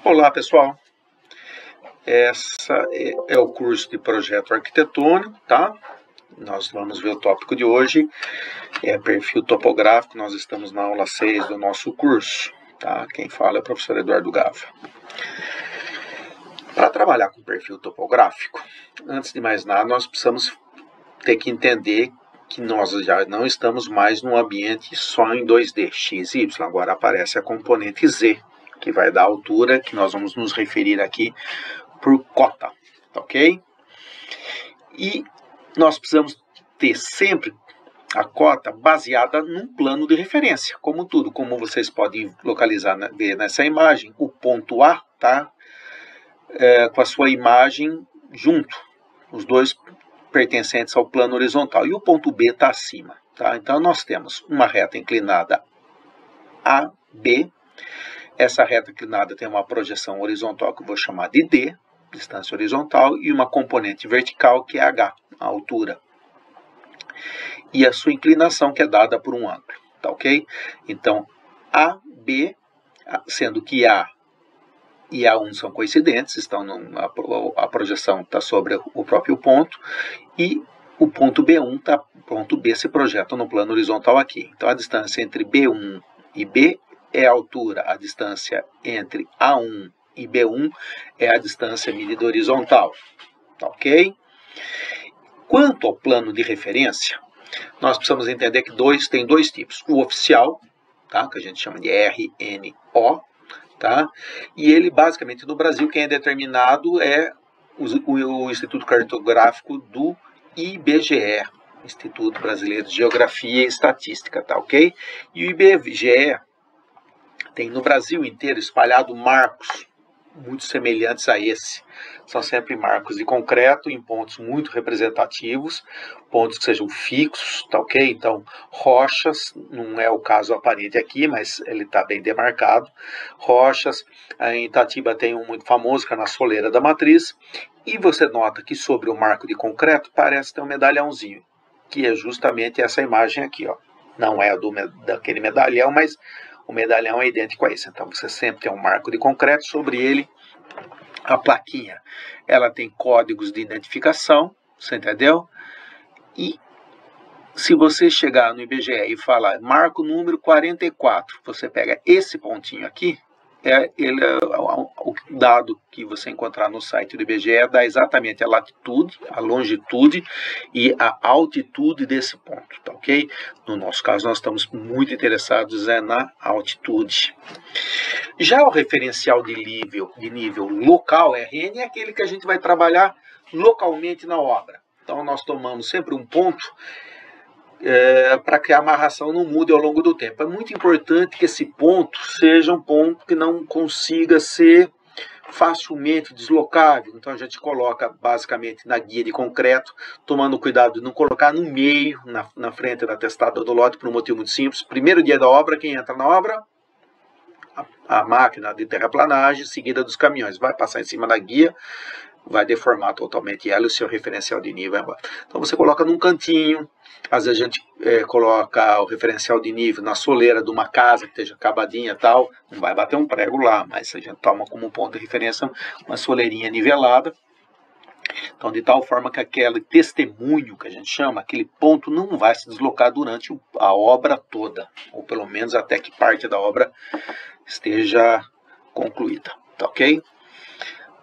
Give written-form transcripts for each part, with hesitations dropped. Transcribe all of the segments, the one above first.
Olá, pessoal. Essa é o curso de projeto arquitetônico, tá? Nós vamos ver o tópico de hoje, é perfil topográfico. Nós estamos na aula 6 do nosso curso, tá? Quem fala é o professor Eduardo Gava. Para trabalhar com perfil topográfico, antes de mais nada, nós precisamos ter que entender que nós já não estamos mais num ambiente só em 2D, x, y. Agora aparece a componente z, que vai dar a altura, que nós vamos nos referir aqui por cota, ok? E nós precisamos ter sempre a cota baseada num plano de referência, como tudo, como vocês podem localizar, ver nessa imagem, o ponto A tá com a sua imagem junto, os dois pertencentes ao plano horizontal, e o ponto B está acima, tá? Então nós temos uma reta inclinada AB. Essa reta inclinada tem uma projeção horizontal que eu vou chamar de D, distância horizontal, e uma componente vertical que é H, a altura. E a sua inclinação que é dada por um ângulo, tá ok? Então, AB, sendo que A e A1 são coincidentes, a projeção está sobre o próprio ponto, e o ponto B1, ponto B se projeta no plano horizontal aqui. Então, a distância entre B1 e B é a altura, a distância entre A1 e B1 é a distância medida horizontal, tá ok? Quanto ao plano de referência, nós precisamos entender que tem dois tipos. O oficial, tá, que a gente chama de RNO, tá? E ele, basicamente, no Brasil, quem é determinado é o Instituto Cartográfico do IBGE, Instituto Brasileiro de Geografia e Estatística, tá ok? E o IBGE tem no Brasil inteiro espalhado marcos muito semelhantes a esse. São sempre marcos de concreto em pontos muito representativos, pontos que sejam fixos, tá ok? Então, rochas, não é o caso aparente aqui, mas ele está bem demarcado. Rochas, em Itatiba tem um muito famoso, que é na Soleira da Matriz, e você nota que sobre o marco de concreto parece ter um medalhãozinho, que é justamente essa imagem aqui, ó. Não é daquele medalhão, mas o medalhão é idêntico a esse. Então, você sempre tem um marco de concreto, sobre ele a plaquinha. Ela tem códigos de identificação, você entendeu? E se você chegar no IBGE e falar marco número 44, você pega esse pontinho aqui, o dado que você encontrar no site do IBGE dá exatamente a latitude, a longitude e a altitude desse ponto, tá ok? No nosso caso, nós estamos muito interessados na altitude. Já o referencial de nível local, RN, é aquele que a gente vai trabalhar localmente na obra. Então, nós tomamos sempre um ponto para que a amarração não mude ao longo do tempo. É muito importante que esse ponto seja um ponto que não consiga ser facilmente deslocável. Então a gente coloca basicamente na guia de concreto, tomando cuidado de não colocar no meio, na frente da testada do lote, por um motivo muito simples. Primeiro dia da obra, quem entra na obra? A máquina de terraplanagem, seguida dos caminhões. Vai passar em cima da guia, vai deformar totalmente ela e o seu referencial de nível vai embora. Então você coloca num cantinho. Às vezes a gente coloca o referencial de nível na soleira de uma casa que esteja acabadinha e tal, não vai bater um prego lá, mas a gente toma como ponto de referência uma soleirinha nivelada. Então, de tal forma que aquele testemunho que a gente chama, aquele ponto não vai se deslocar durante a obra toda, ou pelo menos até que parte da obra esteja concluída, tá ok?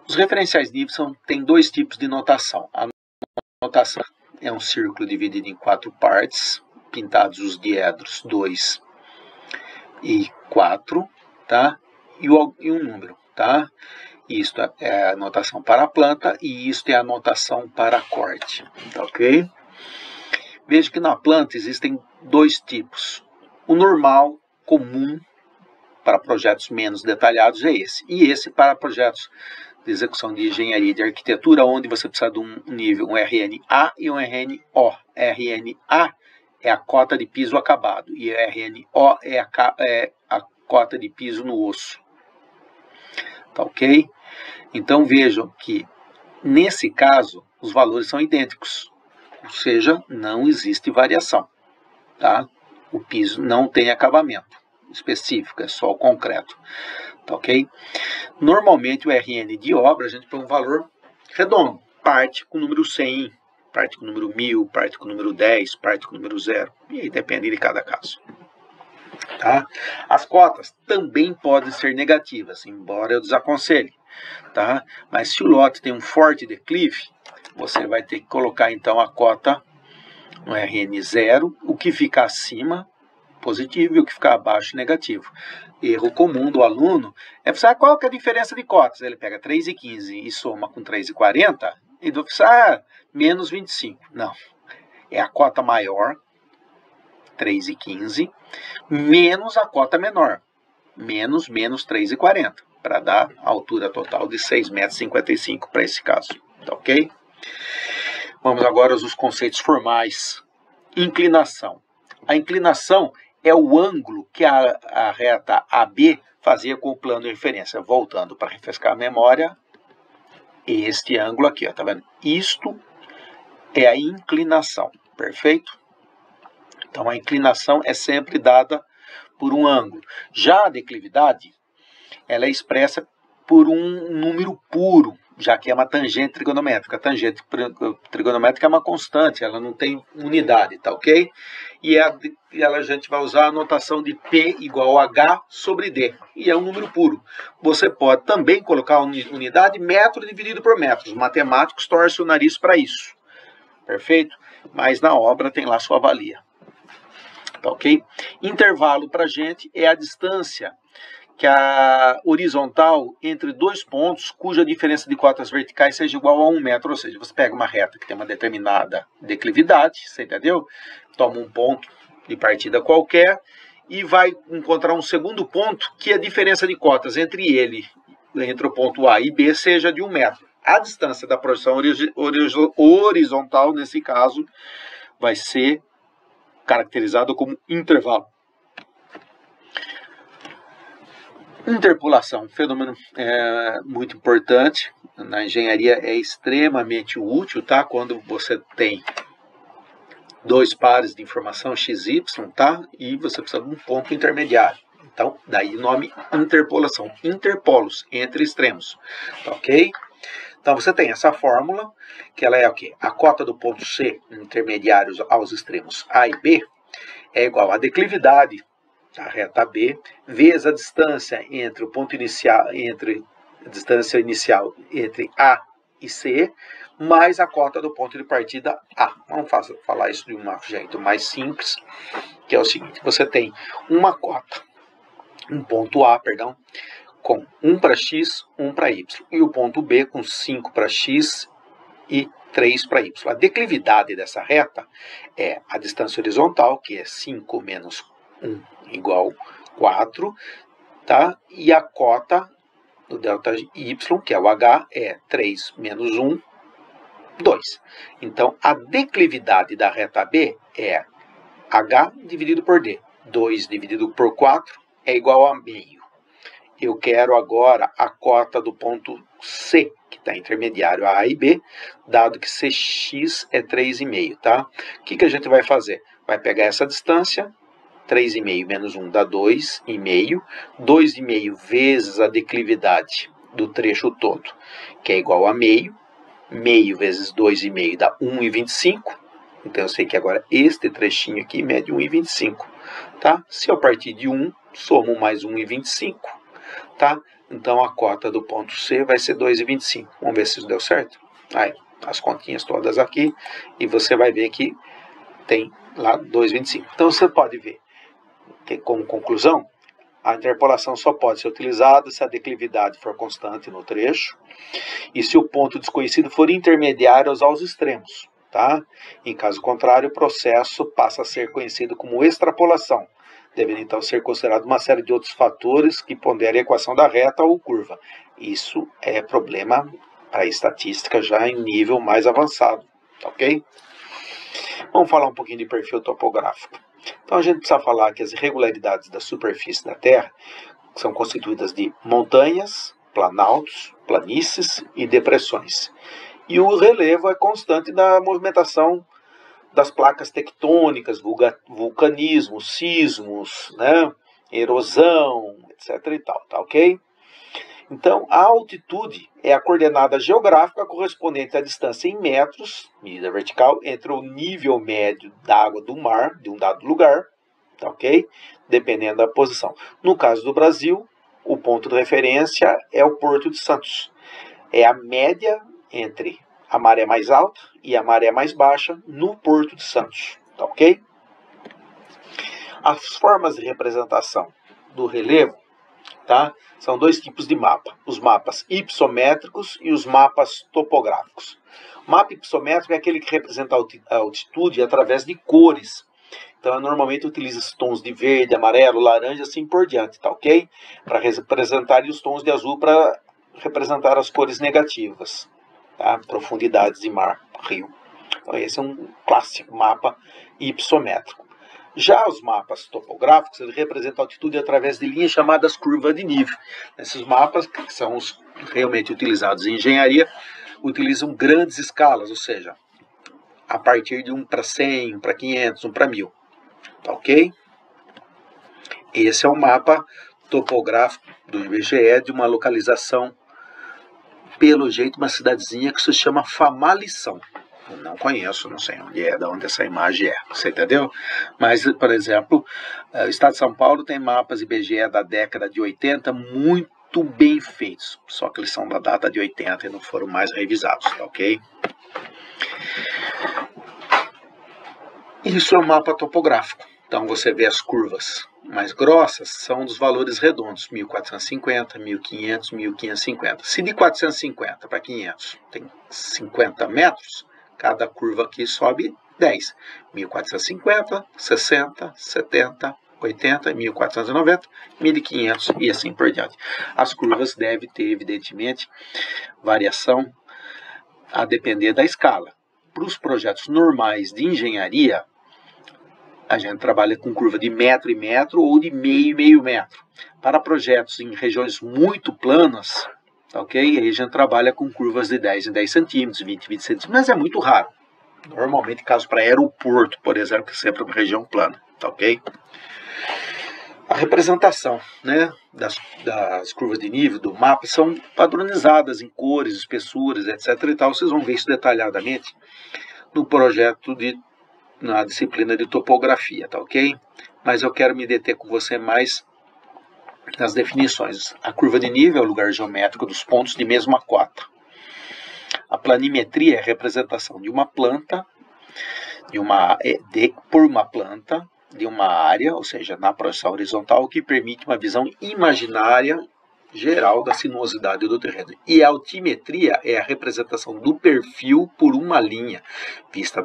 Os referenciais de nível tem dois tipos de notação. A notação é um círculo dividido em 4 partes, pintados os diedros 2 e 4, tá? E um número, tá? Isto é a notação para a planta e isto é a notação para corte, tá ok? Veja que na planta existem dois tipos. O normal, comum, para projetos menos detalhados é esse. E esse para projetos de execução de engenharia e de arquitetura, onde você precisa de um nível, um RNA e um RNO. RNA é a cota de piso acabado e RNO é a cota de piso no osso. Tá ok? Então vejam que, nesse caso, os valores são idênticos, ou seja, não existe variação. Tá? O piso não tem acabamento. específico, é só o concreto, tá ok? Normalmente o RN de obra a gente põe um valor redondo, parte com o número 100, parte com o número 1000, parte com o número 10, parte com o número 0, e aí depende de cada caso. Tá? As cotas também podem ser negativas, embora eu desaconselhe, tá? Mas se o lote tem um forte declive, você vai ter que colocar então a cota no RN 0, o que ficar acima, positivo, e o que ficar abaixo, negativo. Erro comum do aluno é pensar qual que é a diferença de cotas. Ele pega 3,15 e soma com 3,40 e vai pensar, menos 25. Não, é a cota maior, 3,15, menos a cota menor, menos 3,40, para dar a altura total de 6,55 m para esse caso, tá ok? Vamos agora aos conceitos formais. Inclinação. A inclinação é o ângulo que a reta AB fazia com o plano de referência. Voltando para refrescar a memória, este ângulo aqui, ó, tá vendo? Isto é a inclinação, perfeito? Então, a inclinação é sempre dada por um ângulo. Já a declividade, ela é expressa por um número puro, já que é uma tangente trigonométrica. A tangente trigonométrica é uma constante, ela não tem unidade, tá ok? E a gente vai usar a notação de P igual a H sobre D, e é um número puro. Você pode também colocar a unidade metro dividido por metro. Os matemáticos torcem o nariz para isso, perfeito? Mas na obra tem lá sua valia. Tá ok? Intervalo para a gente é a distância que a horizontal entre dois pontos cuja diferença de cotas verticais seja igual a 1 metro. Ou seja, você pega uma reta que tem uma determinada declividade, você entendeu? Toma um ponto de partida qualquer e vai encontrar um segundo ponto que a diferença de cotas entre o ponto A e B seja de 1 metro. A distância da projeção horizontal, nesse caso, vai ser caracterizado como intervalo. Interpolação, fenômeno muito importante. Na engenharia é extremamente útil, tá? Quando você tem dois pares de informação XY, tá? E você precisa de um ponto intermediário. Então, daí o nome interpolação. Interpolos, entre extremos. Tá ok? Então, você tem essa fórmula, que ela é o quê? A cota do ponto C, intermediários aos extremos A e B, é igual à declividade da reta B, vezes a distância entre o ponto inicial, a distância inicial entre A e C, mais a cota do ponto de partida A. Vamos falar isso de um jeito mais simples, que é o seguinte: você tem uma cota, um ponto A, perdão, com 1 para x, 1 para y, e o ponto B com 5 para x e 3 para y. A declividade dessa reta é a distância horizontal, que é 5 menos 1 igual 4, tá? E a cota do delta y, que é o h, é 3 menos 1, 2. Então, a declividade da reta B é h dividido por d. 2 dividido por 4 é igual a meio. Eu quero agora a cota do ponto C, que está intermediário A e B, dado que Cx é 3,5, tá? O que a gente vai fazer? Vai pegar essa distância, 3,5 menos 1 dá 2,5, 2,5 vezes a declividade do trecho todo, que é igual a meio, meio vezes 2,5 dá 1,25, então eu sei que agora este trechinho aqui mede 1,25, tá? Se eu partir de 1, somo mais 1,25, tá? Então a cota do ponto C vai ser 2,25. Vamos ver se isso deu certo? Aí, as continhas todas aqui, e você vai ver que tem lá 2,25. Então você pode ver que, como conclusão, a interpolação só pode ser utilizada se a declividade for constante no trecho e se o ponto desconhecido for intermediário aos extremos, tá? Em caso contrário, o processo passa a ser conhecido como extrapolação, devendo então ser considerado uma série de outros fatores que ponderem a equação da reta ou curva. Isso é problema para estatística já em nível mais avançado, tá ok? Vamos falar um pouquinho de perfil topográfico. Então a gente precisa falar que as irregularidades da superfície da Terra são constituídas de montanhas, planaltos, planícies e depressões. E o relevo é constante da movimentação das placas tectônicas, vulcanismos, sismos, né? erosão, etc. e tal, tá ok? Então, a altitude é a coordenada geográfica correspondente à distância em metros, medida vertical, entre o nível médio da água do mar de um dado lugar, tá ok? Dependendo da posição. No caso do Brasil, o ponto de referência é o Porto de Santos. É a média entre a maré mais alta e a maré mais baixa no Porto de Santos, tá ok? As formas de representação do relevo, tá? São dois tipos de mapa, os mapas hipossométricos e os mapas topográficos. O mapa hipossométrico é aquele que representa a altitude através de cores. Então, eu normalmente utilizo os tons de verde, amarelo, laranja, assim por diante, tá ok? Para representar, e os tons de azul para representar as cores negativas, tá? Profundidades de mar, rio. Então, esse é um clássico mapa hipossométrico. Já os mapas topográficos, eles representam a altitude através de linhas chamadas curva de nível. Esses mapas, que são os realmente utilizados em engenharia, utilizam grandes escalas, ou seja, a partir de 1 para 100, 1 para 500, 1 para 1000. Tá ok? Esse é o mapa topográfico do IBGE de uma localização, pelo jeito, uma cidadezinha que se chama Famalição. Eu não conheço, não sei onde é, de onde essa imagem é, você entendeu? Mas, por exemplo, o estado de São Paulo tem mapas IBGE da década de 80 muito bem feitos, só que eles são da data de 80 e não foram mais revisados, tá ok? Isso é um mapa topográfico. Então você vê as curvas mais grossas, são dos valores redondos, 1450, 1500, 1550. Se de 450 para 500 tem 50 metros, cada curva aqui sobe 10. 1450, 60, 70, 80, 1490, 1500 e assim por diante. As curvas devem ter, evidentemente, variação a depender da escala. Para os projetos normais de engenharia, a gente trabalha com curva de metro e metro ou de meio e meio metro. Para projetos em regiões muito planas, ok? Aí a gente trabalha com curvas de 10 em 10 centímetros, 20 em 20 centímetros, mas é muito raro. Normalmente, caso para aeroporto, por exemplo, que é sempre uma região plana, tá ok? A representação, né, das curvas de nível do mapa são padronizadas em cores, espessuras, etc. e tal. Vocês vão ver isso detalhadamente no projeto na disciplina de topografia, tá ok? Mas eu quero me deter com você mais nas definições. A curva de nível é o lugar geométrico dos pontos de mesma cota. A planimetria é a representação de uma planta, por uma planta, de uma área, ou seja, na projeção horizontal, que permite uma visão imaginária geral da sinuosidade do terreno. E a altimetria é a representação do perfil por uma linha, vista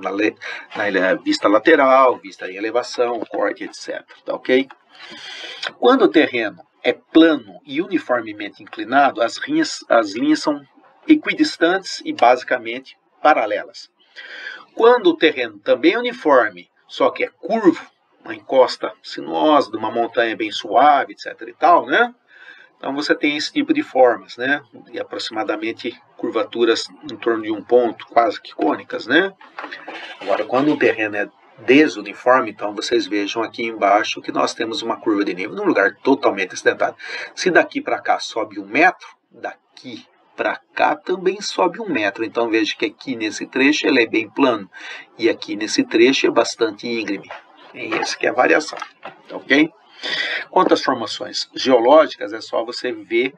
vista lateral, vista em elevação, corte, etc. Tá ok? Quando o terreno é plano e uniformemente inclinado, as linhas são equidistantes e basicamente paralelas. Quando o terreno também é uniforme, só que é curvo, uma encosta sinuosa de uma montanha bem suave, etc. e tal, né? Então você tem esse tipo de formas, né? E aproximadamente curvaturas em torno de um ponto, quase que cônicas, né? Agora, quando o terreno é desuniforme, então vocês vejam aqui embaixo que nós temos uma curva de nível num lugar totalmente acidentado. Se daqui para cá sobe 1 metro, daqui para cá também sobe 1 metro. Então veja que aqui nesse trecho ele é bem plano e aqui nesse trecho é bastante íngreme. E essa que é a variação, ok? Quanto às formações geológicas, é só você ver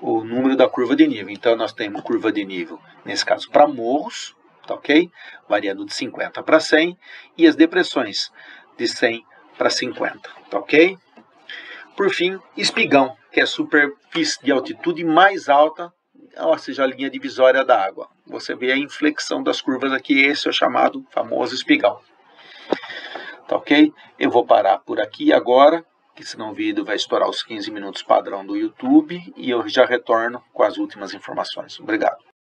o número da curva de nível. Então, nós temos curva de nível, nesse caso, para morros, tá ok? Variando de 50 para 100, e as depressões de 100 para 50, tá ok? Por fim, espigão, que é a superfície de altitude mais alta, ou seja, a linha divisória da água. Você vê a inflexão das curvas aqui, esse é o chamado famoso espigão. Tá ok? Eu vou parar por aqui agora, que senão o vídeo vai estourar os 15 minutos padrão do YouTube, e eu já retorno com as últimas informações. Obrigado.